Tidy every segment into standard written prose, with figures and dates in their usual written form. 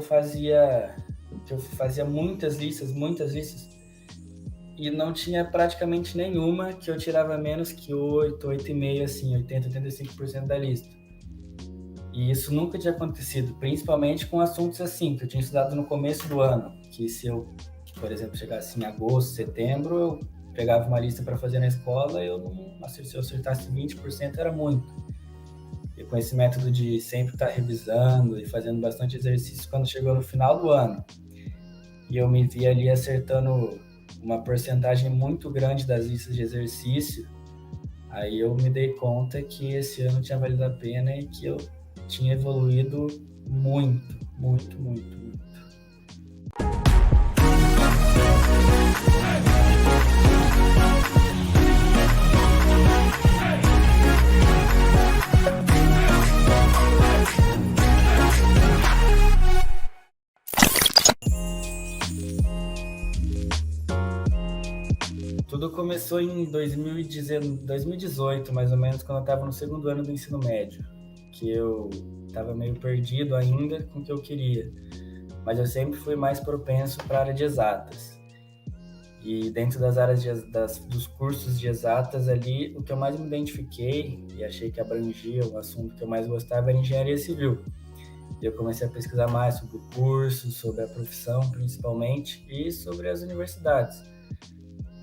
fazia muitas listas, e não tinha praticamente nenhuma que eu tirava menos que 8,5, assim, 80, 85% da lista. E isso nunca tinha acontecido, principalmente com assuntos assim, que eu tinha estudado no começo do ano, que se eu, por exemplo, chegasse em agosto, setembro, eu pegava uma lista para fazer na escola, se eu acertasse 20% era muito. E com esse método de sempre estar revisando e fazendo bastante exercício, quando chegou no final do ano, e eu me vi ali acertando uma porcentagem muito grande das listas de exercício, aí eu me dei conta que esse ano tinha valido a pena e que eu tinha evoluído muito, muito, muito, muito. Tudo começou em 2018, mais ou menos, quando eu estava no segundo ano do ensino médio, que eu estava meio perdido ainda com o que eu queria, mas eu sempre fui mais propenso para a área de exatas. E dentro das áreas dos cursos de exatas ali, o que eu mais me identifiquei e achei que abrangia o assunto que eu mais gostava era engenharia civil. E eu comecei a pesquisar mais sobre o curso, sobre a profissão principalmente e sobre as universidades.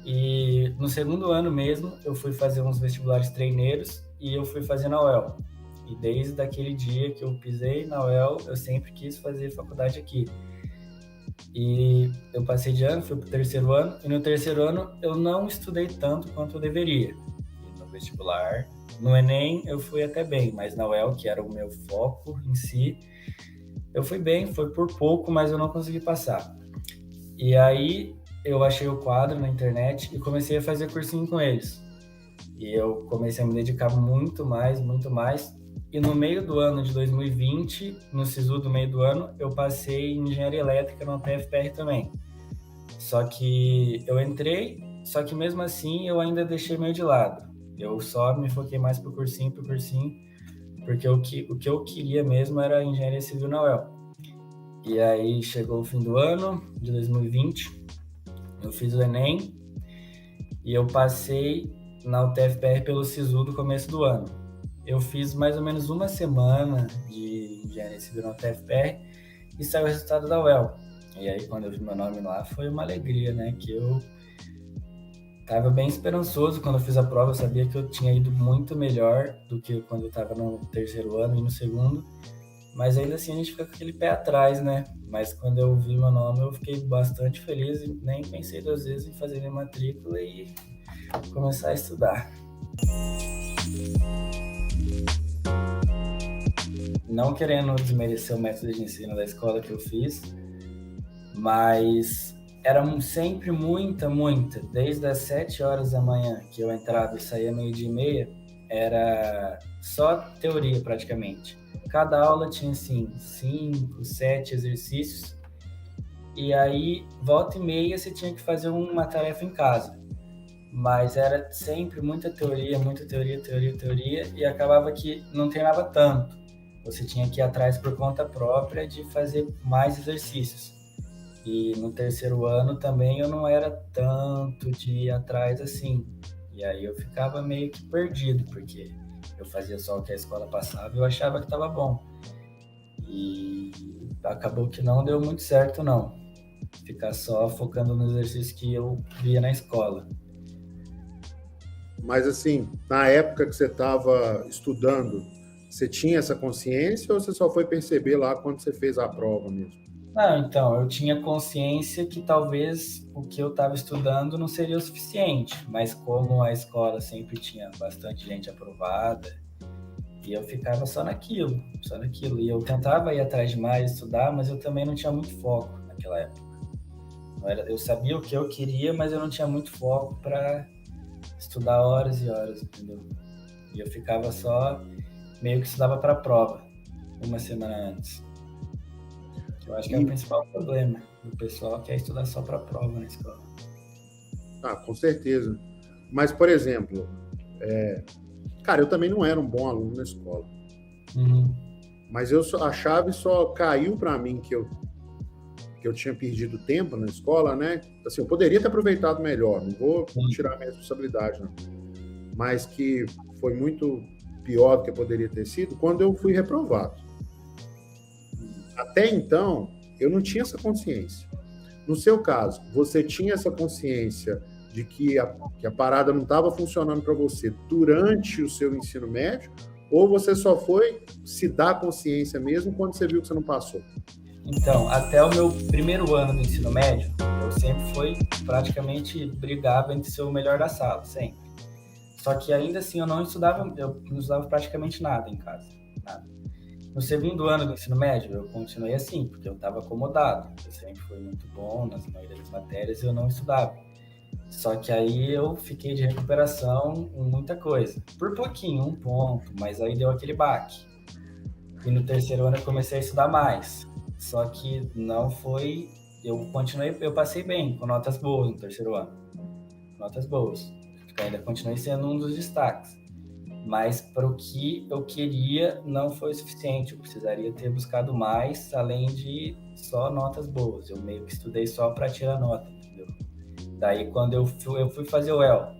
E no segundo ano mesmo, eu fui fazer uns vestibulares treineiros e eu fui fazer na UEL. E desde aquele dia que eu pisei na UEL, eu sempre quis fazer faculdade aqui. E eu passei de ano, fui para o terceiro ano, e no terceiro ano eu não estudei tanto quanto eu deveria. E no vestibular, no Enem eu fui até bem, mas na UEL, que era o meu foco em si, eu fui bem, foi por pouco, mas eu não consegui passar. E aí eu achei o quadro na internet e comecei a fazer cursinho com eles. E eu comecei a me dedicar muito mais. E no meio do ano de 2020, no SISU do meio do ano, eu passei em engenharia elétrica na UTFPR também. Só que eu entrei, só que mesmo assim eu ainda deixei meio de lado. Eu só me foquei mais pro cursinho, porque o que eu queria mesmo era engenharia civil na UEL. E aí chegou o fim do ano de 2020, eu fiz o Enem e eu passei na UTFPR pelo SISU do começo do ano. Eu fiz mais ou menos uma semana de engenharia civil na UTFPR e saiu o resultado da UEL. E aí, quando eu vi meu nome lá, foi uma alegria, né? Que eu estava bem esperançoso quando eu fiz a prova. Eu sabia que eu tinha ido muito melhor do que quando eu estava no terceiro ano e no segundo. Mas ainda assim a gente fica com aquele pé atrás, né? Mas quando eu vi meu nome, eu fiquei bastante feliz e nem pensei duas vezes em fazer minha matrícula e começar a estudar. Não querendo desmerecer o método de ensino da escola que eu fiz, mas era sempre muita, desde as 7 horas da manhã que eu entrava e saía 12:30, era só teoria praticamente. Cada aula tinha, assim, 5, 7 exercícios, e aí, volta e meia, você tinha que fazer uma tarefa em casa. Mas era sempre muita teoria, e acabava que não treinava tanto. Você tinha que ir atrás por conta própria de fazer mais exercícios. E no terceiro ano também eu não era tanto de ir atrás assim. E aí eu ficava meio que perdido, porque eu fazia só o que a escola passava e eu achava que estava bom. E acabou que não deu muito certo, não. Ficar só focando no exercício que eu via na escola. Mas assim, na época que você estava estudando, você tinha essa consciência ou você só foi perceber lá quando você fez a prova mesmo? Não, então, eu tinha consciência que talvez o que eu estava estudando não seria o suficiente, mas como a escola sempre tinha bastante gente aprovada, e eu ficava só naquilo. E eu tentava ir atrás de mais, estudar, mas eu também não tinha muito foco naquela época. Eu sabia o que eu queria, mas eu não tinha muito foco para estudar horas e horas, entendeu? E eu ficava só, meio que estudava para a prova, uma semana antes. Eu acho que é o principal problema do pessoal, que é estudar só para a prova na escola. Ah, com certeza. Mas, por exemplo, cara, eu também não era um bom aluno na escola. Uhum. Mas a chave só caiu para mim que eu que eu tinha perdido tempo na escola, né? Assim, eu poderia ter aproveitado melhor, não vou tirar a minha responsabilidade, não. Mas que foi muito pior do que poderia ter sido quando eu fui reprovado. Até então, eu não tinha essa consciência. No seu caso, você tinha essa consciência de que a parada não estava funcionando para você durante o seu ensino médio, ou você só foi se dar consciência mesmo quando você viu que você não passou? Então, até o meu primeiro ano do ensino médio, eu sempre fui praticamente brigava entre ser o melhor da sala, sempre. Só que ainda assim eu não estudava praticamente nada em casa, nada. No segundo ano do ensino médio, eu continuei assim, porque eu estava acomodado. Eu sempre fui muito bom nas maioria das matérias e eu não estudava. Só que aí eu fiquei de recuperação em muita coisa. Por pouquinho, 1 ponto, mas aí deu aquele baque. E no terceiro ano eu comecei a estudar mais. Só que não foi... Eu passei bem, com notas boas no terceiro ano. Notas boas. Ainda continuei sendo um dos destaques. Mas para o que eu queria não foi o suficiente. Eu precisaria ter buscado mais, além de só notas boas. Eu meio que estudei só para tirar nota, entendeu? Daí quando eu fui fazer o EL,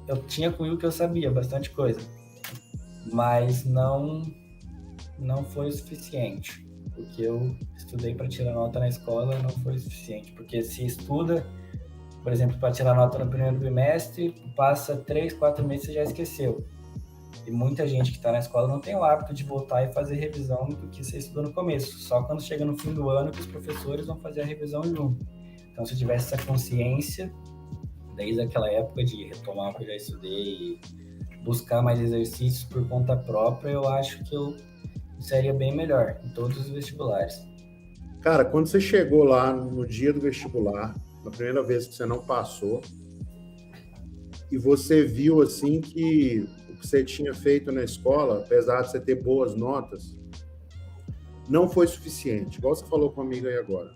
eu tinha comigo que eu sabia bastante coisa, mas não foi o suficiente. O que eu estudei para tirar nota na escola não foi o suficiente, porque se estuda, por exemplo, para tirar nota no primeiro bimestre, passa 3, 4 meses e você já esqueceu. E muita gente que está na escola não tem o hábito de voltar e fazer revisão do que você estudou no começo. Só quando chega no fim do ano que os professores vão fazer a revisão junto. Então, se eu tivesse essa consciência, desde aquela época de retomar o que eu já estudei e buscar mais exercícios por conta própria, eu acho que eu seria bem melhor em todos os vestibulares. Cara, quando você chegou lá no dia do vestibular, na primeira vez que você não passou, e você viu assim que o que você tinha feito na escola, apesar de você ter boas notas, não foi suficiente, igual você falou comigo aí agora.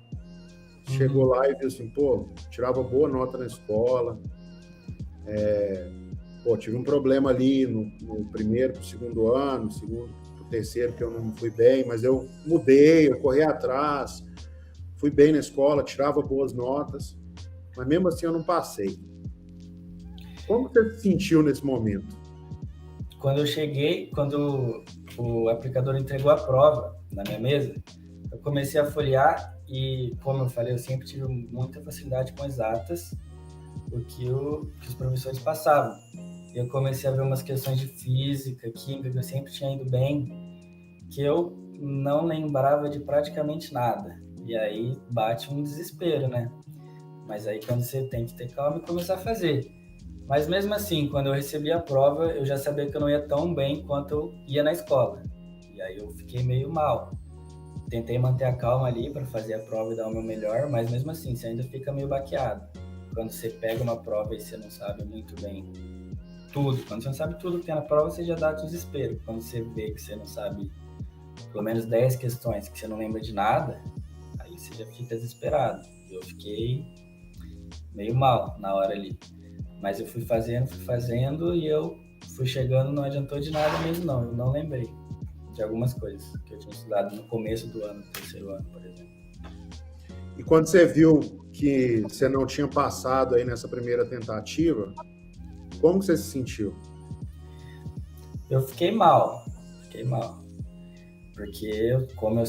Chegou lá e viu assim, pô, tirava boa nota na escola, tive um problema ali no primeiro pro segundo ano, segundo pro terceiro, que eu não fui bem, mas eu mudei, eu corri atrás, fui bem na escola, tirava boas notas, mas mesmo assim eu não passei. Como você se sentiu nesse momento? Quando eu cheguei, quando o aplicador entregou a prova na minha mesa, eu comecei a folhear e, como eu falei, eu sempre tive muita facilidade com exatas, o que os professores passavam. Eu comecei a ver umas questões de física, química, que eu sempre tinha ido bem, que eu não lembrava de praticamente nada. E aí bate um desespero, né? Mas aí quando você tem que ter calma e começar a fazer. Mas mesmo assim, quando eu recebi a prova, eu já sabia que eu não ia tão bem quanto eu ia na escola. E aí eu fiquei meio mal. Tentei manter a calma ali para fazer a prova e dar o meu melhor, mas mesmo assim, você ainda fica meio baqueado. Quando você pega uma prova e você não sabe muito bem tudo, quando você não sabe tudo que tem na prova, você já dá desespero. Quando você vê que você não sabe pelo menos 10 questões, que você não lembra de nada, aí você já fica desesperado. Eu fiquei meio mal na hora ali. Mas eu fui fazendo e eu fui chegando, não adiantou de nada mesmo não, eu não lembrei de algumas coisas que eu tinha estudado no começo do ano, terceiro ano, por exemplo. E quando você viu que você não tinha passado aí nessa primeira tentativa, como você se sentiu? Eu fiquei mal, porque como eu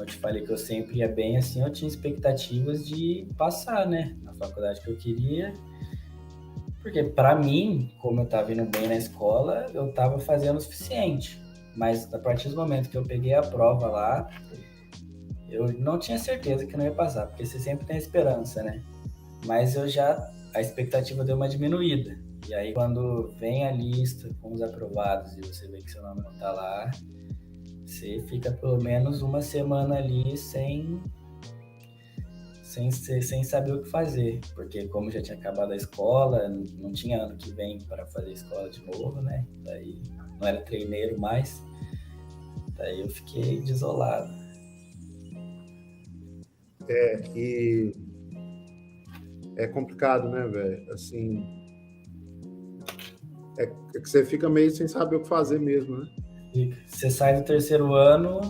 te falei que eu sempre ia bem, assim, eu tinha expectativas de passar, né, na faculdade que eu queria. Porque para mim, como eu estava indo bem na escola, eu estava fazendo o suficiente. Mas a partir do momento que eu peguei a prova lá, eu não tinha certeza que não ia passar, porque você sempre tem esperança, né? Mas a expectativa deu uma diminuída. E aí quando vem a lista com os aprovados e você vê que seu nome não tá lá, você fica pelo menos uma semana ali sem saber o que fazer, porque como já tinha acabado a escola, não tinha ano que vem para fazer escola de novo, né? Daí não era treineiro mais, daí eu fiquei desolado. E é complicado, né, velho? Assim, é que você fica meio sem saber o que fazer mesmo, né? E você sai do terceiro ano,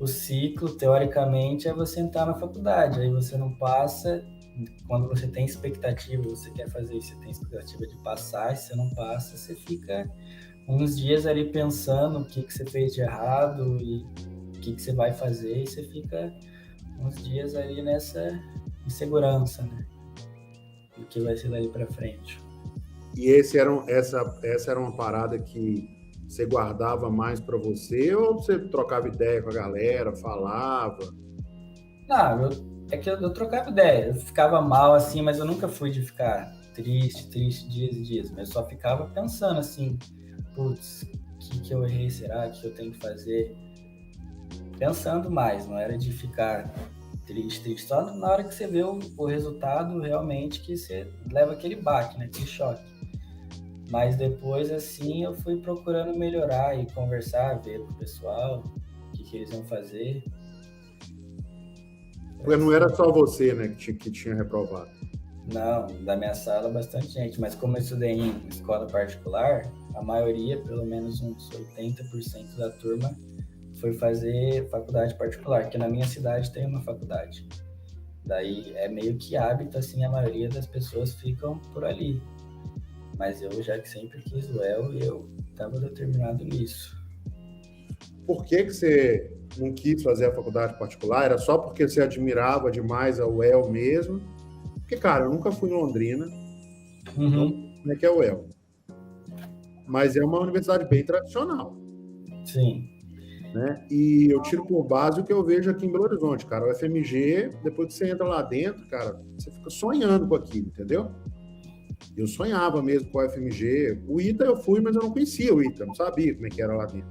o ciclo, teoricamente, é você entrar na faculdade. Aí você não passa, quando você tem expectativa, você quer fazer isso, você tem expectativa de passar, e se você não passa, você fica uns dias ali pensando o que você fez de errado e o que você vai fazer, e você fica uns dias ali nessa insegurança, né? O que vai ser daí para frente. E essa era uma parada que você guardava mais para você ou você trocava ideia com a galera, falava? Não, é que eu trocava ideia, eu ficava mal assim, mas eu nunca fui de ficar triste dias e dias, mas eu só ficava pensando assim, putz, o que eu errei, será que eu tenho que fazer? Pensando mais, não era de ficar triste, só na hora que você vê o resultado realmente que você leva aquele baque, né, aquele choque. Mas depois, assim, eu fui procurando melhorar e conversar, ver com o pessoal, o que eles iam fazer. Porque não era só você, né, que tinha reprovado. Não, da minha sala bastante gente, mas como eu estudei em escola particular, a maioria, pelo menos uns 80% da turma, foi fazer faculdade particular, que na minha cidade tem uma faculdade. Daí é meio que hábito, assim, a maioria das pessoas ficam por ali. Mas eu já que sempre quis o UEL e eu estava determinado nisso. Por que você não quis fazer a faculdade particular? Era só porque você admirava demais a UEL mesmo? Porque, cara, eu nunca fui em Londrina, não sei como é que é a UEL. Mas é uma universidade bem tradicional. Sim. Né? E eu tiro por base o que eu vejo aqui em Belo Horizonte, cara. O FMG, depois que você entra lá dentro, cara, você fica sonhando com aquilo, entendeu? Eu sonhava mesmo com o FMG. O ITA eu fui, mas eu não conhecia o ITA, não sabia como é que era lá dentro.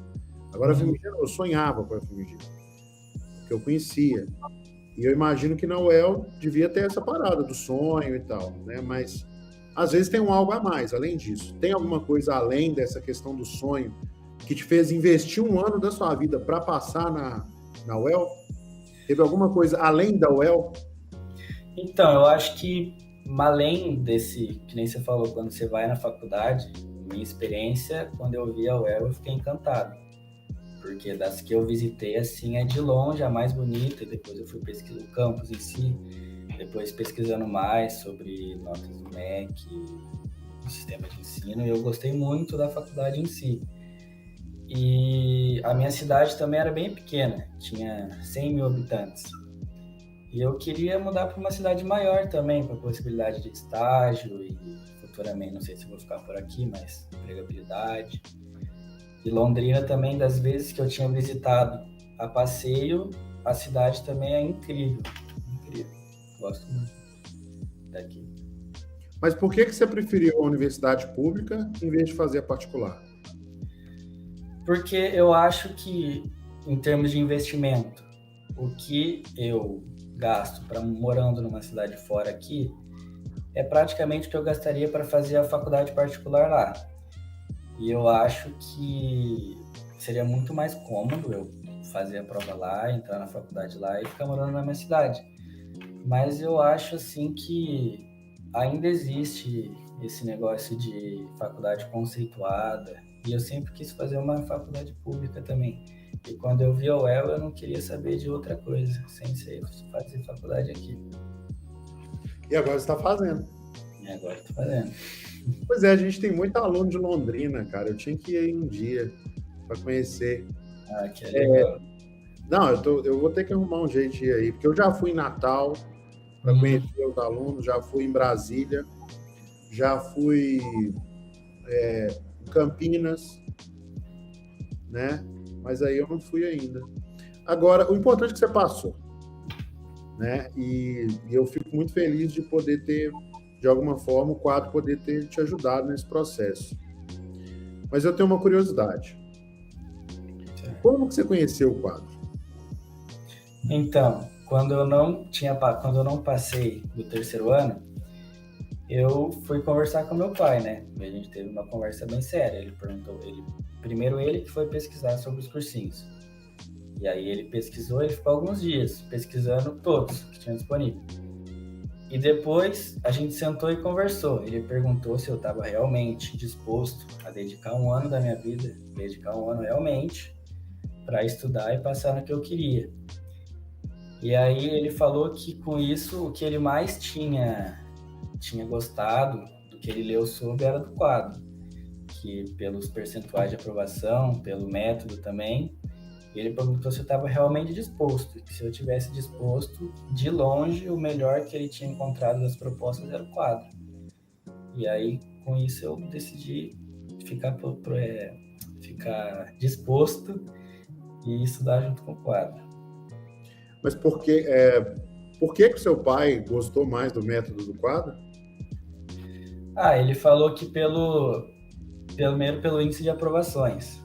Agora, o FMG, eu sonhava com o FMG, porque eu conhecia. E eu imagino que na UEL devia ter essa parada do sonho e tal, né? Mas, às vezes, tem um algo a mais, além disso. Tem alguma coisa além dessa questão do sonho que te fez investir um ano da sua vida para passar na UEL? Teve alguma coisa além da UEL? Então, eu acho que além desse, que nem você falou, quando você vai na faculdade, minha experiência, quando eu vi a UEL, eu fiquei encantado. Porque das que eu visitei, assim, é de longe a mais bonita, e depois eu fui pesquisar o campus em si, depois pesquisando mais sobre notas do MEC, o sistema de ensino, e eu gostei muito da faculdade em si. E a minha cidade também era bem pequena, tinha 100 mil habitantes. E eu queria mudar para uma cidade maior também, com a possibilidade de estágio e futuramente, não sei se vou ficar por aqui, mas empregabilidade. E Londrina também, das vezes que eu tinha visitado a passeio, a cidade também é incrível, incrível. Gosto muito daqui. Mas por que você preferiu a universidade pública em vez de fazer a particular? Porque eu acho que, em termos de investimento, o que eu gasto para morando numa cidade fora aqui é praticamente o que eu gastaria para fazer a faculdade particular lá. E eu acho que seria muito mais cômodo eu fazer a prova lá, entrar na faculdade lá e ficar morando na minha cidade. Mas eu acho assim que ainda existe esse negócio de faculdade conceituada, e eu sempre quis fazer uma faculdade pública também. E quando eu vi a UEL, eu não queria saber de outra coisa, sem ser fazer faculdade aqui. E agora você está fazendo. E agora estou fazendo. Pois é, a gente tem muito aluno de Londrina, cara. Eu tinha que ir um dia para conhecer. Ah, que legal. Não, eu vou ter que arrumar um jeito de ir aí, porque eu já fui em Natal para conhecer os alunos, já fui em Brasília, já fui em Campinas, né? Mas aí eu não fui ainda. Agora, o importante é que você passou, né? E eu fico muito feliz de poder ter, de alguma forma, o quadro poder ter te ajudado nesse processo. Mas eu tenho uma curiosidade. Como que você conheceu o quadro? Então, quando eu não passei do terceiro ano, eu fui conversar com meu pai, né? E a gente teve uma conversa bem séria. Ele perguntou, primeiro ele que foi pesquisar sobre os cursinhos. E aí ele pesquisou, ele ficou alguns dias pesquisando todos que tinham disponível. E depois a gente sentou e conversou. Ele perguntou se eu estava realmente disposto a dedicar um ano da minha vida, dedicar um ano realmente para estudar e passar no que eu queria. E aí ele falou que com isso o que ele mais tinha gostado do que ele leu sobre era do quadro, que pelos percentuais de aprovação, pelo método também, ele perguntou se eu estava realmente disposto, que se eu tivesse disposto, de longe o melhor que ele tinha encontrado das propostas era o quadro. E aí com isso eu decidi ficar disposto e estudar junto com o quadro. Mas por que que seu pai gostou mais do método do quadro? Ele falou que primeiro pelo índice de aprovações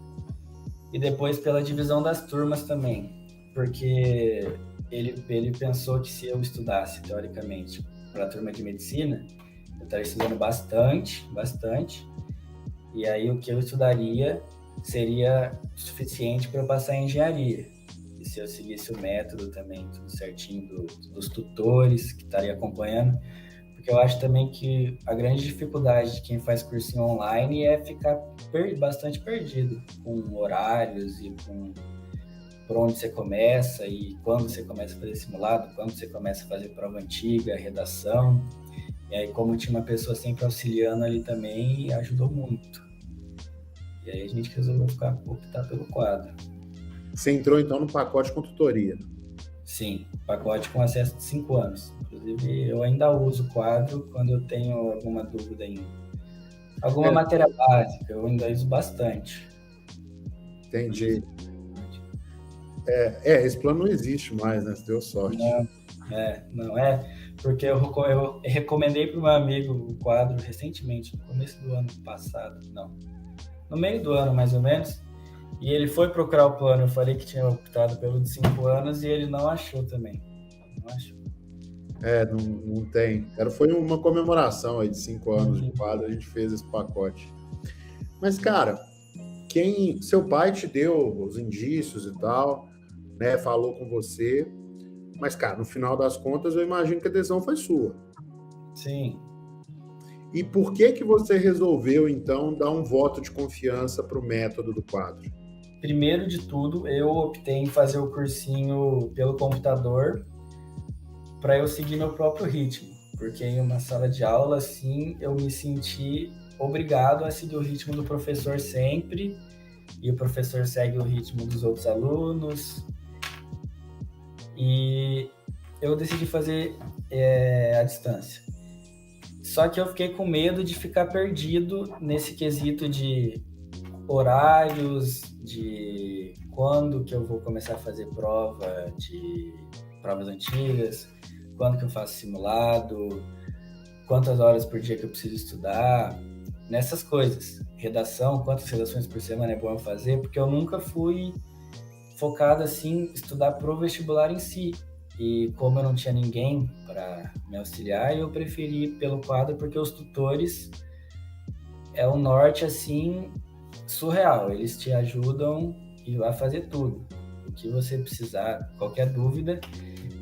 e depois pela divisão das turmas também, porque ele pensou que se eu estudasse, teoricamente, para a turma de medicina, eu estaria estudando bastante, e aí o que eu estudaria seria suficiente para eu passar em engenharia. E se eu seguisse o método também, tudo certinho, dos tutores que estaria acompanhando, porque eu acho também que a grande dificuldade de quem faz cursinho online é ficar bastante perdido com horários e com por onde você começa e quando você começa a fazer simulado, quando você começa a fazer prova antiga, redação. E aí, como tinha uma pessoa sempre auxiliando ali também, ajudou muito. E aí a gente resolveu optar pelo quadro. Você entrou então no pacote com tutoria? Sim, pacote com acesso de 5 anos. Inclusive, eu ainda uso o quadro quando eu tenho alguma dúvida em alguma matéria básica, eu ainda uso bastante. Entendi. Esse plano não existe mais, né? Você deu sorte. Não é, porque eu recomendei para o meu amigo o quadro recentemente, no começo do ano passado, no meio do ano mais ou menos, e ele foi procurar o plano, eu falei que tinha optado pelo de 5 anos e ele não achou também. Não achou. Não tem. Foi uma comemoração aí de 5 anos de quadro, a gente fez esse pacote. Mas, cara, seu pai te deu os indícios e tal, né? Falou com você, mas, cara, no final das contas, eu imagino que a decisão foi sua. Sim. E por que você resolveu, então, dar um voto de confiança para o método do quadro? Primeiro de tudo, eu optei em fazer o cursinho pelo computador para eu seguir meu próprio ritmo, porque em uma sala de aula, assim, eu me senti obrigado a seguir o ritmo do professor sempre, e o professor segue o ritmo dos outros alunos, e eu decidi fazer à distância. Só que eu fiquei com medo de ficar perdido nesse quesito de horários, de quando que eu vou começar a fazer provas antigas, quando que eu faço simulado, quantas horas por dia que eu preciso estudar, nessas coisas. Redação, quantas redações por semana é bom eu fazer, porque eu nunca fui focado assim, estudar pro vestibular em si. E como eu não tinha ninguém para me auxiliar, eu preferi ir pelo quadro, porque os tutores é um norte assim surreal, eles te ajudam e vai fazer tudo. O que você precisar, qualquer dúvida,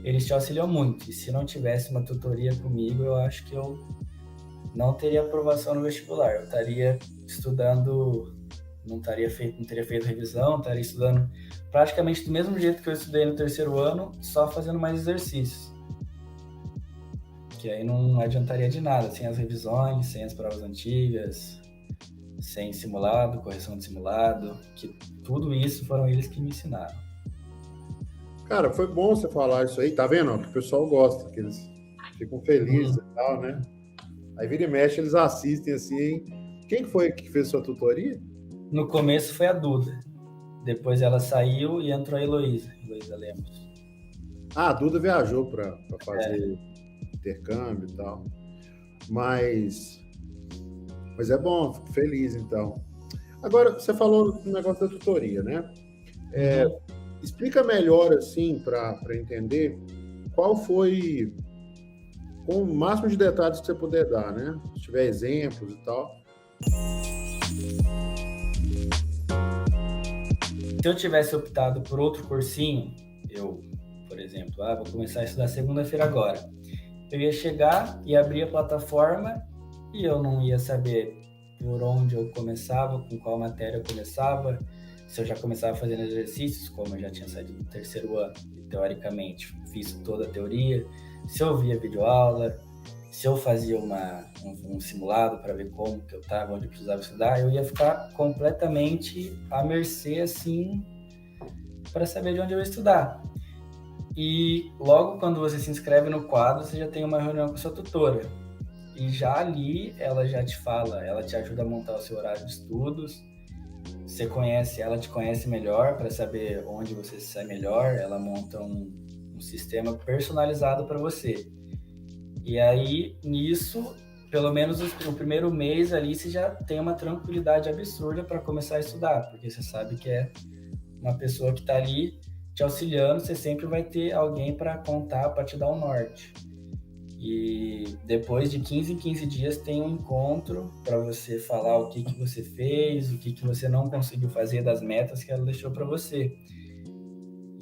eles te auxiliam muito. E se não tivesse uma tutoria comigo, eu acho que eu não teria aprovação no vestibular. Eu estaria estudando, não teria feito revisão, estaria estudando praticamente do mesmo jeito que eu estudei no terceiro ano, só fazendo mais exercícios. Que aí não adiantaria de nada, sem as revisões, sem as provas antigas, sem simulado, correção de simulado, que tudo isso foram eles que me ensinaram. Cara, foi bom você falar isso aí, tá vendo? Que o pessoal gosta, que eles ficam felizes e tal, né? Aí vira e mexe, eles assistem assim, hein? Quem foi que fez sua tutoria? No começo foi a Duda. Depois ela saiu e entrou a Heloísa Lemos. A Duda viajou para fazer intercâmbio e tal. Mas é bom, fico feliz então. Agora, você falou do negócio da tutoria, né? Explica melhor, assim, para entender qual foi, com o máximo de detalhes que você puder dar, né? Se tiver exemplos e tal. Se eu tivesse optado por outro cursinho, por exemplo, vou começar a estudar segunda-feira agora. Eu ia chegar e abrir a plataforma e eu não ia saber por onde eu começava, com qual matéria eu começava, se eu já começava fazendo exercícios, como eu já tinha saído do terceiro ano, e teoricamente fiz toda a teoria, se eu via videoaula, se eu fazia um simulado para ver como que eu estava, onde eu precisava estudar, eu ia ficar completamente à mercê, assim, para saber de onde eu ia estudar. E logo quando você se inscreve no quadro, você já tem uma reunião com a sua tutora. E já ali, ela já te fala, ela te ajuda a montar o seu horário de estudos, ela te conhece melhor para saber onde você se sai melhor, ela monta um sistema personalizado para você. E aí, nisso, pelo menos o primeiro mês ali, você já tem uma tranquilidade absurda para começar a estudar, porque você sabe que é uma pessoa que está ali te auxiliando, você sempre vai ter alguém para contar, para te dar um norte. E depois de 15 em 15 dias tem um encontro para você falar o que você fez, o que você não conseguiu fazer das metas que ela deixou para você.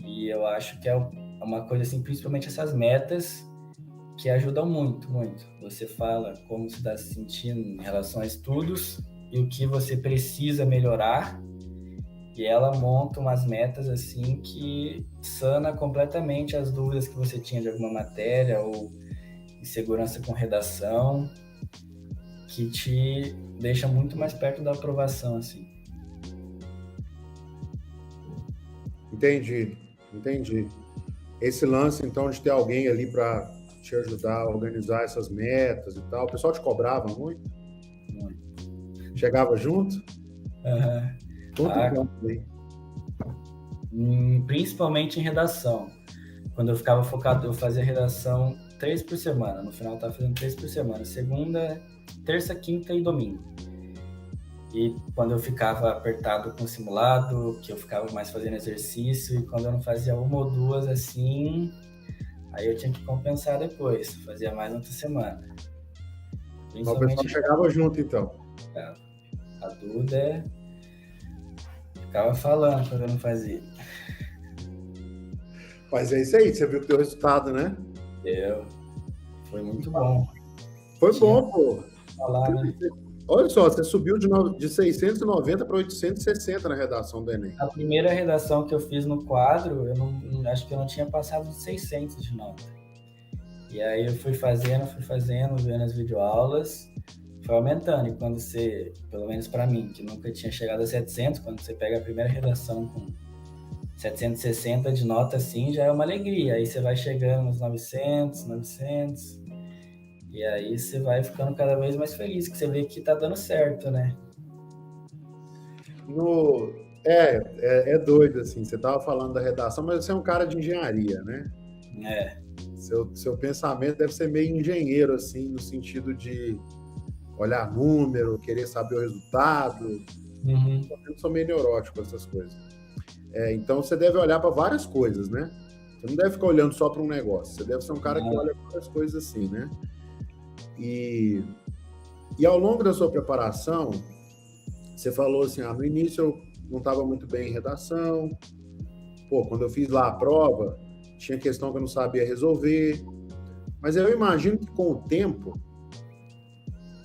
E eu acho que é uma coisa assim, principalmente essas metas, que ajudam muito, muito. Você fala como você está se sentindo em relação a estudos e o que você precisa melhorar, e ela monta umas metas assim que sana completamente as dúvidas que você tinha de alguma matéria ou insegurança com redação, que te deixa muito mais perto da aprovação, assim. Entendi. Esse lance, então, de ter alguém ali para te ajudar a organizar essas metas e tal, o pessoal te cobrava muito? Muito. Chegava junto? Uhum. Principalmente em redação. Quando eu ficava focado, eu fazia redação 3 por semana. No final eu estava fazendo 3 por semana. Segunda, terça, quinta e domingo. E quando eu ficava apertado com o simulado, que eu ficava mais fazendo exercício, e quando eu não fazia uma ou duas assim, aí eu tinha que compensar depois. Fazia mais outra semana. O pessoal chegava junto, então. A Duda ficava falando quando eu não fazia. Mas é isso aí, você viu o teu resultado, né? Foi muito bom. Foi bom, pô. Falar, né? Olha só, você subiu de 690 para 860 na redação do Enem. A primeira redação que eu fiz no quadro, acho que eu não tinha passado de 600 de nota. E aí eu fui fazendo, vendo as videoaulas, foi aumentando. E quando você, pelo menos para mim, que nunca tinha chegado a 700, quando você pega a primeira redação com 760 de nota, assim, já é uma alegria. Aí você vai chegando nos 900, e aí você vai ficando cada vez mais feliz, que você vê que tá dando certo, né? É doido, assim, você tava falando da redação, mas você é um cara de engenharia, né? Seu pensamento deve ser meio engenheiro, assim, no sentido de olhar número, querer saber o resultado. Uhum. Eu sou meio neurótico com essas coisas. Então você deve olhar para várias coisas, né? Você não deve ficar olhando só para um negócio. Você deve ser um cara que olha para várias coisas assim, né? E ao longo da sua preparação, você falou assim, no início eu não estava muito bem em redação. Pô, quando eu fiz lá a prova, tinha questão que eu não sabia resolver. Mas eu imagino que com o tempo,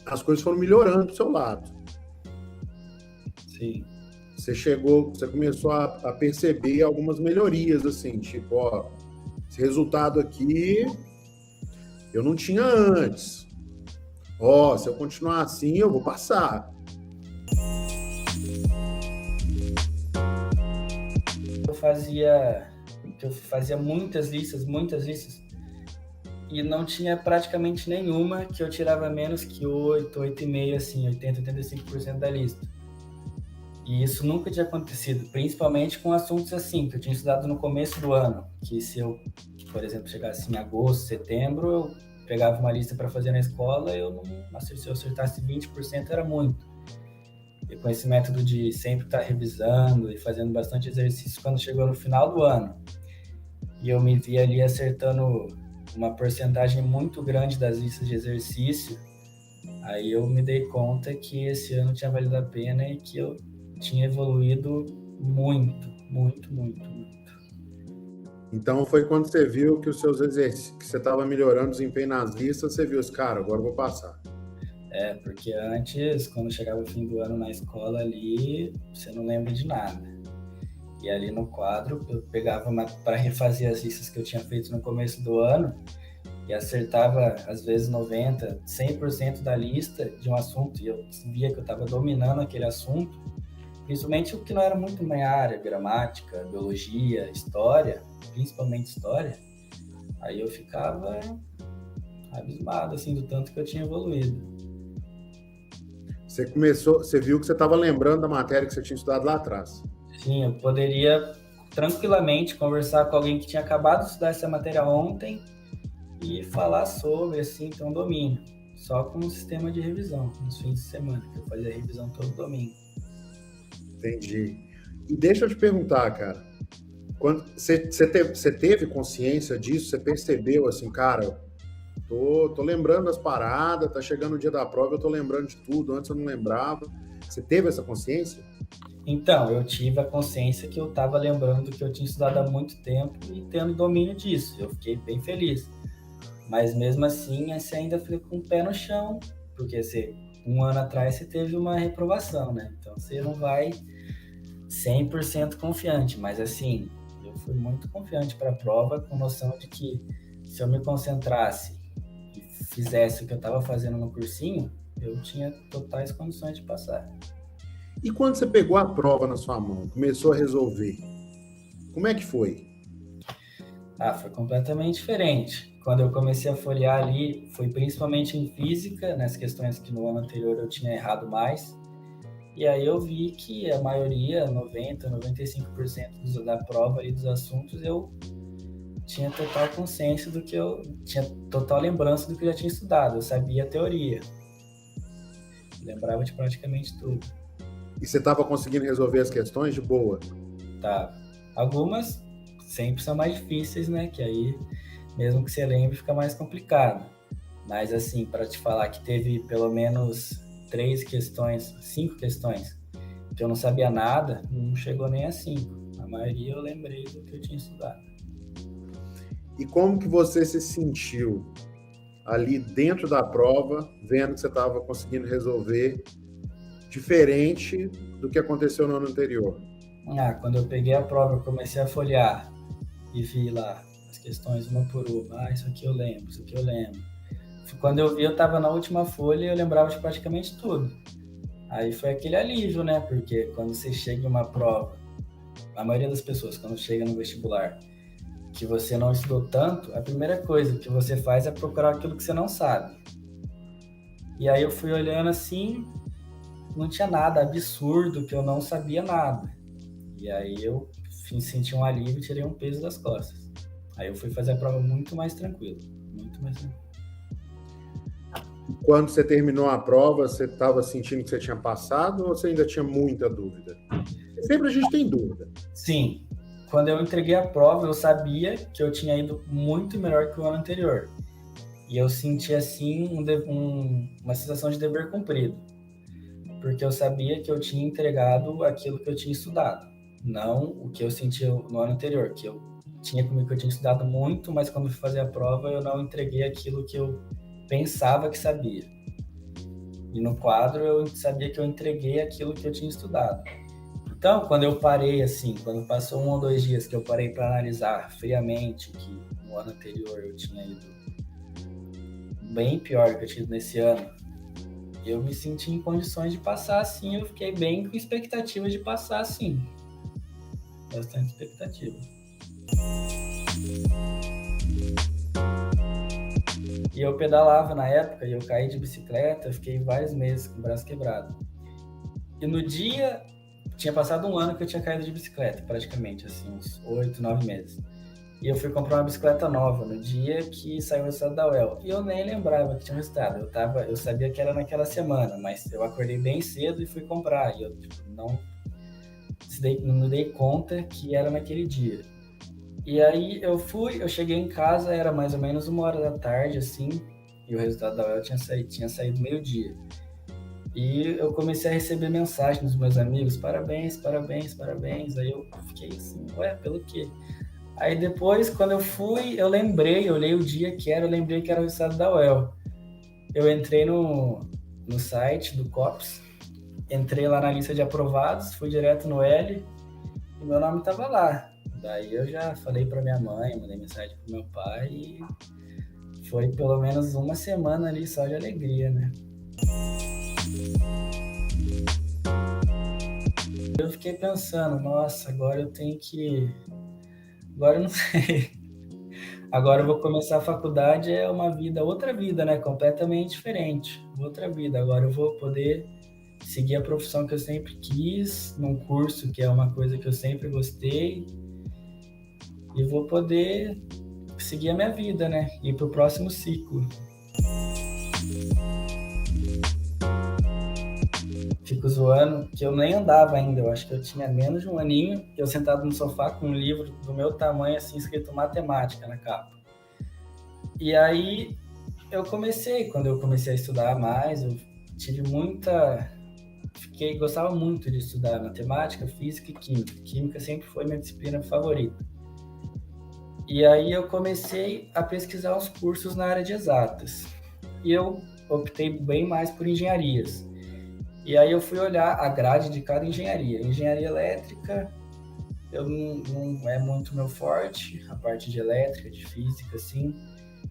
as coisas foram melhorando do seu lado. Sim. Você começou a perceber algumas melhorias, assim, tipo, esse resultado aqui eu não tinha antes. Se eu continuar assim, eu vou passar. Eu fazia muitas listas, e não tinha praticamente nenhuma que eu tirava menos que 8,5, assim, 80, 85% da lista. E isso nunca tinha acontecido, principalmente com assuntos assim, que eu tinha estudado no começo do ano, que se eu, por exemplo, chegasse em agosto, setembro, eu pegava uma lista para fazer na escola, se eu acertasse 20% era muito. E com esse método de sempre estar revisando e fazendo bastante exercício, quando chegou no final do ano, e eu me vi ali acertando uma porcentagem muito grande das listas de exercício, aí eu me dei conta que esse ano tinha valido a pena e que eu tinha evoluído muito. Então foi quando você viu que os seus exercícios, que você estava melhorando o desempenho nas listas, você viu, cara, agora eu vou passar. Porque antes, quando chegava o fim do ano na escola ali, você não lembra de nada. E ali no quadro, eu pegava para refazer as listas que eu tinha feito no começo do ano e acertava, às vezes, 90%, 100% da lista de um assunto. E eu via que eu estava dominando aquele assunto, principalmente o que não era muito minha área, gramática, biologia, história, principalmente história. Aí eu ficava abismado, assim, do tanto que eu tinha evoluído. Você viu que você estava lembrando da matéria que você tinha estudado lá atrás. Sim, eu poderia tranquilamente conversar com alguém que tinha acabado de estudar essa matéria ontem e falar sobre, assim, ter um domínio. Só com um sistema de revisão, nos fins de semana, que eu fazia revisão todo domingo. Entendi. E deixa eu te perguntar, cara, quando você teve consciência disso? Você percebeu assim, cara, tô lembrando das paradas, tá chegando o dia da prova, eu tô lembrando de tudo, antes eu não lembrava. Você teve essa consciência? Então, eu tive a consciência que eu estava lembrando que eu tinha estudado há muito tempo e tendo domínio disso. Eu fiquei bem feliz. Mas mesmo assim, você ainda fica com o pé no chão, porque um ano atrás você teve uma reprovação, né? Então você não vai 100% confiante, mas assim, eu fui muito confiante para a prova, com noção de que se eu me concentrasse e fizesse o que eu estava fazendo no cursinho, eu tinha totais condições de passar. E quando você pegou a prova na sua mão, começou a resolver, como é que foi? Foi completamente diferente. Quando eu comecei a folhear ali, foi principalmente em física, nas questões que no ano anterior eu tinha errado mais. E aí eu vi que a maioria, 90, 95% da prova e dos assuntos, eu tinha total consciência do que eu tinha total lembrança do que eu já tinha estudado. Eu sabia a teoria. Lembrava de praticamente tudo. E você estava conseguindo resolver as questões de boa? Tá. Algumas sempre são mais difíceis, né? Que aí, mesmo que você lembre, fica mais complicado. Mas assim, para te falar que teve pelo menos 5 questões que eu não sabia nada, não chegou nem a 5. A maioria eu lembrei do que eu tinha estudado. E como que você se sentiu ali dentro da prova, vendo que você estava conseguindo resolver diferente do que aconteceu no ano anterior? Quando eu peguei a prova, eu comecei a folhear e vi lá as questões uma por uma. Isso aqui eu lembro, isso aqui eu lembro. Quando eu vi, eu estava na última folha e eu lembrava de praticamente tudo. Aí foi aquele alívio, né? Porque quando você chega em uma prova, a maioria das pessoas, quando chega no vestibular, que você não estudou tanto, a primeira coisa que você faz é procurar aquilo que você não sabe. E aí eu fui olhando assim, não tinha nada absurdo, que eu não sabia nada. E aí eu senti um alívio e tirei um peso das costas. Aí eu fui fazer a prova muito mais tranquilo, muito mais tranquilo. Quando você terminou a prova, você estava sentindo que você tinha passado ou você ainda tinha muita dúvida? Sempre a gente tem dúvida. Sim. Quando eu entreguei a prova, eu sabia que eu tinha ido muito melhor que o ano anterior. E eu senti, assim, uma sensação de dever cumprido. Porque eu sabia que eu tinha entregado aquilo que eu tinha estudado. Não o que eu sentia no ano anterior, que eu tinha comigo que eu tinha estudado muito, mas quando fui fazer a prova, eu não entreguei aquilo que eu pensava que sabia. E no quadro, eu sabia que eu entreguei aquilo que eu tinha estudado. Então, quando eu parei, assim, quando passou 1 ou 2 dias que eu parei para analisar friamente que no ano anterior eu tinha ido bem pior do que eu tinha ido nesse ano, eu me senti em condições de passar, assim, eu fiquei bem com expectativa de passar, assim. Bastante expectativa. E eu pedalava na época, e eu caí de bicicleta, fiquei vários meses com o braço quebrado. E no dia... Tinha passado 1 ano que eu tinha caído de bicicleta, praticamente, assim, uns 8, 9 meses. E eu fui comprar uma bicicleta nova no dia que saiu o resultado da UEL. E eu nem lembrava que tinha um resultado. Eu sabia que era naquela semana, mas eu acordei bem cedo e fui comprar. E eu não me dei conta que era naquele dia. E aí eu cheguei em casa, era mais ou menos 1h da tarde, assim, e o resultado da UEL tinha saído meio-dia. E eu comecei a receber mensagens dos meus amigos, parabéns, parabéns, parabéns. Aí eu fiquei assim, ué, pelo quê? Aí depois, quando eu fui, eu olhei o dia que era, eu lembrei que era o resultado da UEL. Eu entrei no site do COPS, entrei lá na lista de aprovados, fui direto no L, e meu nome estava lá. Daí eu já falei para minha mãe, mandei mensagem para meu pai e foi pelo menos uma semana ali só de alegria, né? Eu fiquei pensando, nossa, agora eu tenho que. Agora eu não sei. Agora eu vou começar a faculdade, é uma vida, outra vida, né? Completamente diferente. Outra vida. Agora eu vou poder seguir a profissão que eu sempre quis, num curso que é uma coisa que eu sempre gostei, e vou poder seguir a minha vida, né? Ir pro próximo ciclo. Fico zoando que eu nem andava ainda, eu acho que eu tinha menos de um aninho, eu sentado no sofá com um livro do meu tamanho, assim, escrito matemática na capa. E aí quando eu comecei a estudar mais, eu tive muita. Gostava muito de estudar matemática, física e química. Química sempre foi minha disciplina favorita. E aí eu comecei a pesquisar os cursos na área de exatas. E eu optei bem mais por engenharias. E aí eu fui olhar a grade de cada engenharia. Engenharia elétrica, eu não é muito meu forte, a parte de elétrica, de física, assim.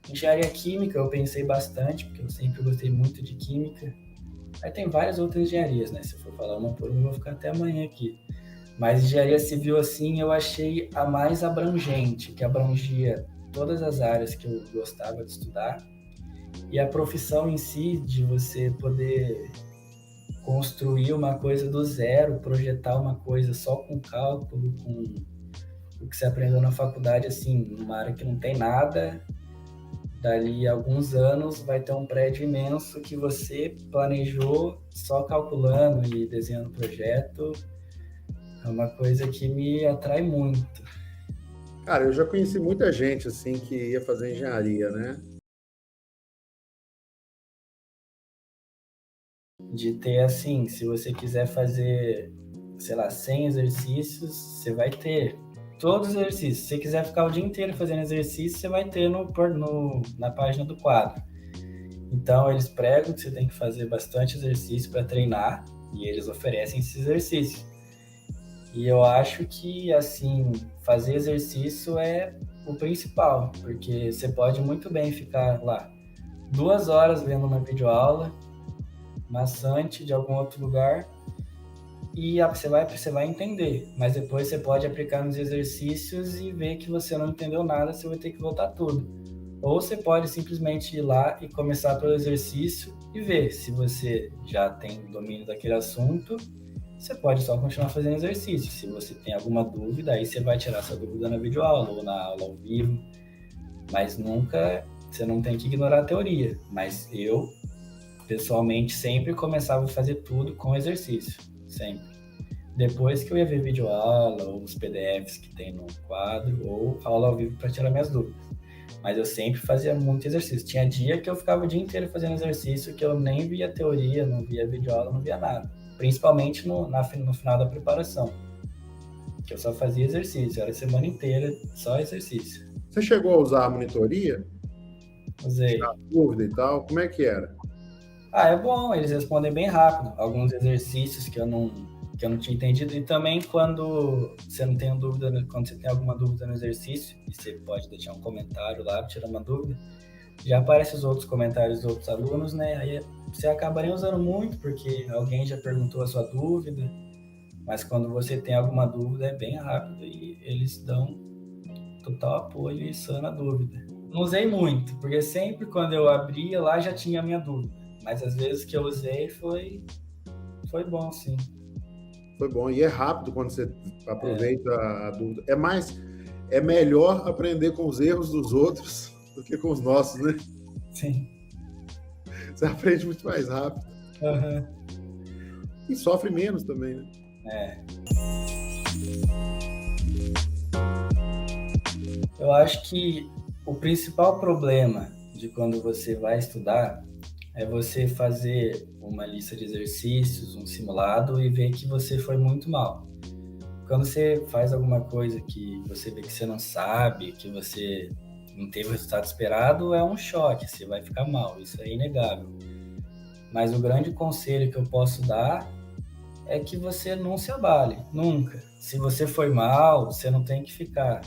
Engenharia química eu pensei bastante, porque eu sempre gostei muito de química. Aí tem várias outras engenharias, né? Se eu for falar uma por uma, eu vou ficar até amanhã aqui. Mas engenharia civil, assim, eu achei a mais abrangente, que abrangia todas as áreas que eu gostava de estudar. E a profissão em si, de você poder construir uma coisa do zero, projetar uma coisa só com cálculo, com o que você aprendeu na faculdade, assim, numa área que não tem nada, dali a alguns anos vai ter um prédio imenso que você planejou só calculando e desenhando projeto. É uma coisa que me atrai muito. Cara, eu já conheci muita gente assim que ia fazer engenharia, né? De ter assim, se você quiser fazer, sei lá, 100 exercícios, você vai ter todos os exercícios. Se você quiser ficar o dia inteiro fazendo exercício, você vai ter na página do quadro. Então, eles pregam que você tem que fazer bastante exercício para treinar e eles oferecem esse exercício. E eu acho que, assim, fazer exercício é o principal, porque você pode muito bem ficar lá 2 horas vendo uma videoaula maçante de algum outro lugar e você vai entender, mas depois você pode aplicar nos exercícios e ver que você não entendeu nada, você vai ter que voltar tudo. Ou você pode simplesmente ir lá e começar pelo exercício e ver se você já tem domínio daquele assunto, você pode só continuar fazendo exercício. Se você tem alguma dúvida, aí você vai tirar sua dúvida na videoaula ou na aula ao vivo, mas nunca, você não tem que ignorar a teoria. Mas eu, pessoalmente, sempre começava a fazer tudo com exercício, sempre. Depois que eu ia ver videoaula, ou os PDFs que tem no quadro, ou aula ao vivo para tirar minhas dúvidas. Mas eu sempre fazia muito exercício. Tinha dia que eu ficava o dia inteiro fazendo exercício, que eu nem via teoria, não via videoaula, não via nada. Principalmente no final da preparação, que eu só fazia exercício, era a semana inteira só exercício. Você chegou a usar a monitoria? Usei. Tirar dúvida e tal? Como é que era? Ah, é bom, eles respondem bem rápido. Alguns exercícios que eu não tinha entendido. E também quando você não tem dúvida, quando você tem alguma dúvida no exercício, e você pode deixar um comentário lá, tirar uma dúvida, já aparecem os outros comentários dos outros alunos, né? Aí você acaba nem usando muito, porque alguém já perguntou a sua dúvida. Mas quando você tem alguma dúvida, é bem rápido e eles dão total apoio e sana a dúvida. Não usei muito, porque sempre quando eu abria lá já tinha a minha dúvida. Mas às vezes que eu usei foi bom, sim. Foi bom. E é rápido quando você aproveita a dúvida. É melhor aprender com os erros dos outros do que com os nossos, né? Sim. Você aprende muito mais rápido. Uhum. E sofre menos também, né? Eu acho que o principal problema de quando você vai estudar é você fazer uma lista de exercícios, um simulado e ver que você foi muito mal. Quando você faz alguma coisa que você vê que você não sabe, que você não teve o resultado esperado, é um choque, você vai ficar mal, isso é inegável. Mas o grande conselho que eu posso dar é que você não se abale, nunca. se você foi mal, você não tem que ficar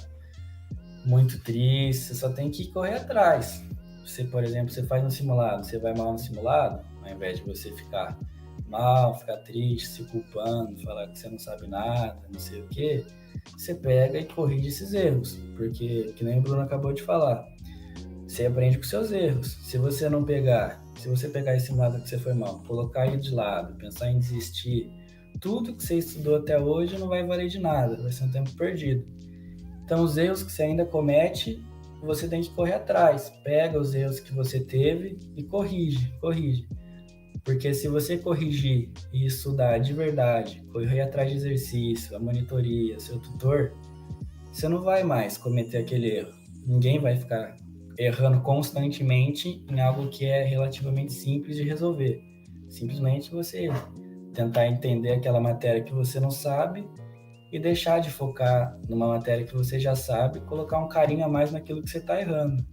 muito triste, você só tem que correr atrás. Você, por exemplo, você faz um simulado, você vai mal no simulado, ao invés de você ficar mal, ficar triste, se culpando, falar que você não sabe nada, não sei o quê, você pega e corrige esses erros, porque, que nem o Bruno acabou de falar, você aprende com seus erros. Se você não pegar, se você pegar esse simulado que você foi mal, colocar ele de lado, pensar em desistir, tudo que você estudou até hoje não vai valer de nada, vai ser um tempo perdido. Então, os erros que você ainda comete, você tem que correr atrás. Pega os erros que você teve e corrige. Porque se você corrigir e estudar de verdade, correr atrás de exercício, a monitoria, seu tutor, você não vai mais cometer aquele erro. Ninguém vai ficar errando constantemente em algo que é relativamente simples de resolver. Simplesmente você tentar entender aquela matéria que você não sabe e deixar de focar numa matéria que você já sabe, colocar um carinho a mais naquilo que você está errando.